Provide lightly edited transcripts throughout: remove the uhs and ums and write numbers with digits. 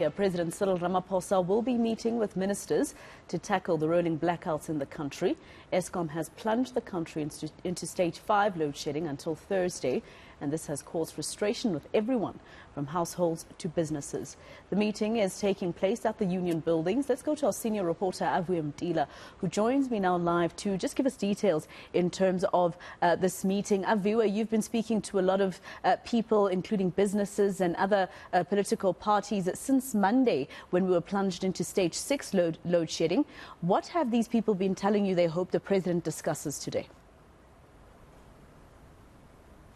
President Cyril Ramaphosa will be meeting with ministers to tackle the rolling blackouts in the country. Eskom has plunged the country into stage 5 load shedding until Thursday, and this has caused frustration with everyone, from households to businesses. The meeting is taking place at the Union Buildings. Let's go to our senior reporter, Aviwe Mtila, who joins me now live to just give us details in terms of this meeting. Aviwe, you've been speaking to a lot of people, including businesses and other political parties, since Monday, when we were plunged into stage 6 load shedding. What have these people been telling you they hope the president discusses today?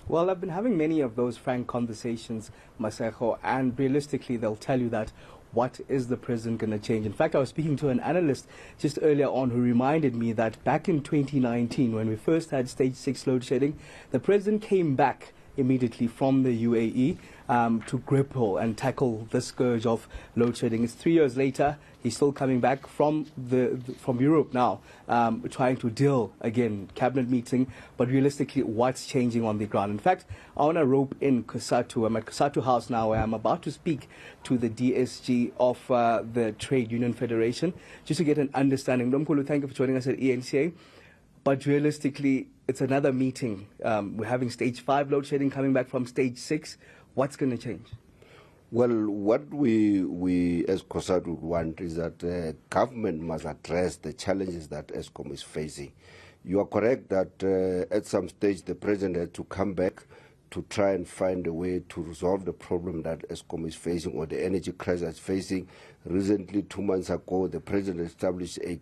Well, I've been having many of those frank conversations, Maseko, and realistically, they'll tell you that what is the president going to change? In fact, I was speaking to an analyst just earlier on who reminded me that back in 2019, when we first had stage 6 load shedding, the president came back immediately from the UAE to grapple and tackle the scourge of load shedding. It's 3 years later. He's still coming back from Europe now, trying to deal, again, cabinet meeting, but realistically, what's changing on the ground? In fact, I want to rope in Cosatu. I'm at Cosatu House now, where I'm about to speak to the DSG of the Trade Union Federation, just to get an understanding. Domkulu, thank you for joining us at eNCA. But realistically, it's another meeting. We're having stage 5 load shedding coming back from stage 6. What's going to change? Well, what we as COSATU want is that government must address the challenges that Eskom is facing. You are correct that at some stage the president had to come back to try and find a way to resolve the problem that Eskom is facing, or the energy crisis is facing. Recently, 2 months ago, the president established a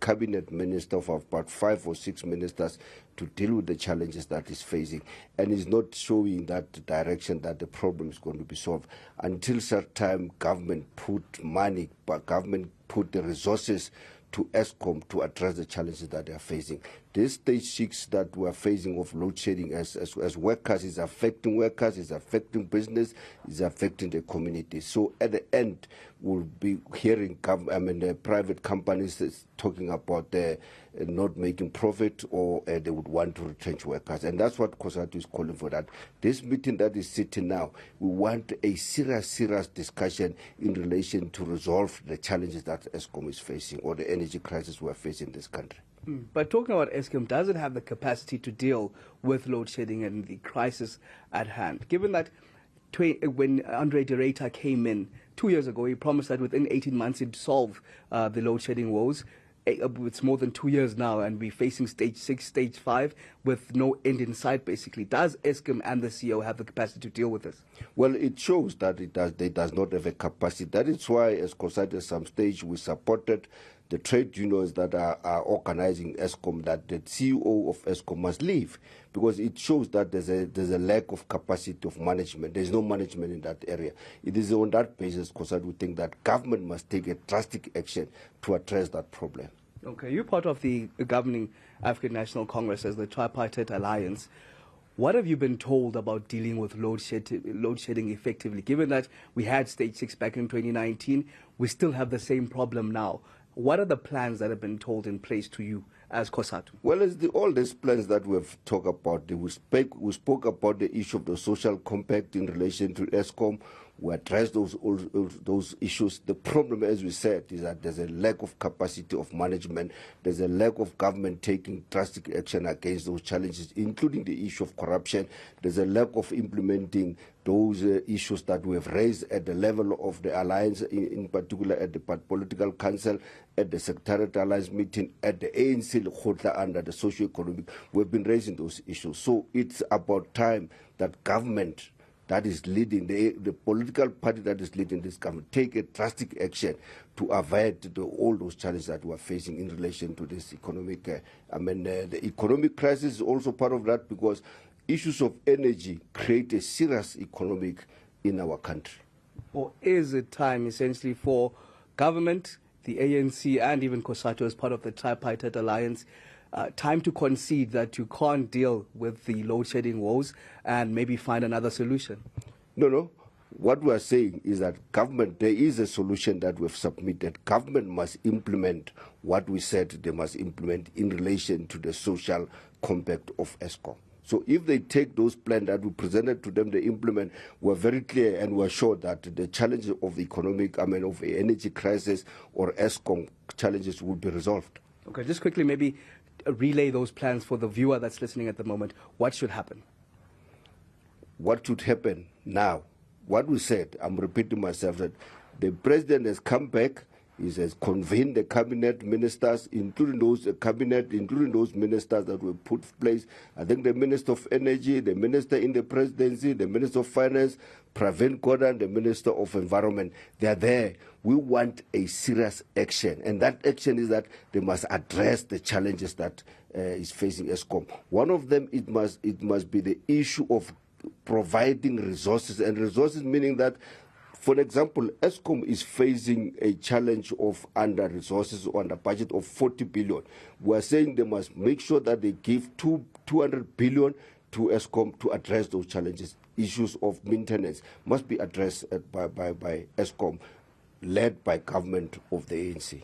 cabinet minister of about 5 or 6 ministers to deal with the challenges that he's facing, and is not showing that direction that the problem is going to be solved until such time government put money, but government put the resources to Eskom to address the challenges that they are facing. This stage 6 that we are facing of load shedding as workers is affecting workers, is affecting business, is affecting the community. So at the end, we'll be hearing the private companies talking about not making profit, or they would want to retrench workers. And that's what COSATU is calling for. That this meeting that is sitting now, we want a serious discussion in relation to resolve the challenges that Eskom is facing, or the energy crisis we are facing in this country. But talking about Eskom, does it have the capacity to deal with load shedding and the crisis at hand? Given that when Andre de Ruyter came in 2 years ago, he promised that within 18 months he'd solve the load shedding woes. It's more than 2 years now, and we're facing stage 6, stage 5, with no end in sight, basically. Does Eskom and the CEO have the capacity to deal with this? Well, it shows that they does not have a capacity. That is why, as COSATU, at some stage, we supported the trade unions that are organizing Eskom, that the CEO of Eskom must leave, because it shows that there's a lack of capacity of management. There's no management in that area. It is on that basis, COSATU, we think that government must take a drastic action to address that problem. Okay, you're part of the governing African National Congress as the Tripartite Alliance. What have you been told about dealing with load shedding effectively? Given that we had stage 6 back in 2019, we still have the same problem now. What are the plans that have been told in place to you as COSATU? Well, it's all these plans that we've talked about. We spoke about the issue of the social compact in relation to Eskom. We addressed those issues. The problem, as we said, is that there's a lack of capacity of management. There's a lack of government taking drastic action against those challenges, including the issue of corruption. There's a lack of implementing those issues that we have raised at the level of the alliance, in particular at the political council, at the secretariat alliance meeting, at the ANC under the socio-economic. We've been raising those issues. So it's about time that government that is leading, the political party that is leading this government, take a drastic action to avoid all those challenges that we are facing in relation to this economic. The economic crisis is also part of that, because issues of energy create a serious economic in our country. Or is it time, essentially, for government, the ANC, and even COSATU as part of the Tripartite Alliance, time to concede that you can't deal with the load shedding woes and maybe find another solution? No. What we are saying is that government, there is a solution that we've submitted. Government must implement what we said they must implement in relation to the social compact of Eskom. So if they take those plans that we presented to them, they implement, we're very clear and we're sure that the challenges of the of the energy crisis or ESCOM challenges will be resolved. Okay, just quickly, maybe relay those plans for the viewer that's listening at the moment. What should happen? What should happen now? What we said, I'm repeating myself, that the president has come back. He has convened the cabinet ministers, including those ministers that were put in place. I think the Minister of Energy, the Minister in the Presidency, the Minister of Finance, Pravin Gordhan, the Minister of Environment. They are there. We want a serious action, and that action is that they must address the challenges that is facing ESCOM. One of them, it must be the issue of providing resources, and resources meaning that, for example, ESCOM is facing a challenge of under resources or under budget of 40 billion. We are saying they must make sure that they give 200 billion to ESCOM to address those challenges. Issues of maintenance must be addressed by ESCOM, led by government of the ANC.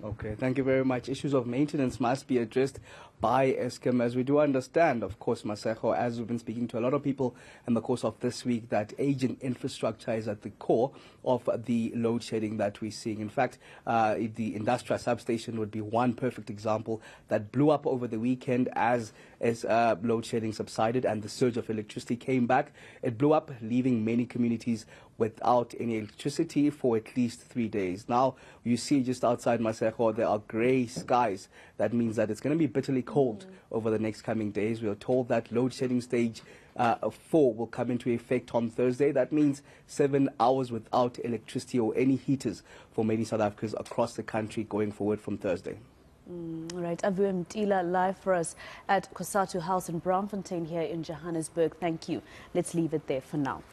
Okay, thank you very much. Issues of maintenance must be addressed by ESCOM, as we do understand, of course, Masego, as we've been speaking to a lot of people in the course of this week, that aging infrastructure is at the core of the load shedding that we're seeing. In fact, the industrial substation would be one perfect example that blew up over the weekend as load shedding subsided and the surge of electricity came back. It blew up, leaving many communities without any electricity for at least 3 days. Now, you see just outside Masego, there are grey skies. That means that it's going to be bitterly cold over the next coming days. We are told that load shedding stage 4 will come into effect on Thursday. That means 7 hours without electricity or any heaters for many South Africans across the country going forward from Thursday. Right, Aviwe Mtila live for us at COSATU House in Braamfontein here in Johannesburg. Thank you. Let's leave it there for now.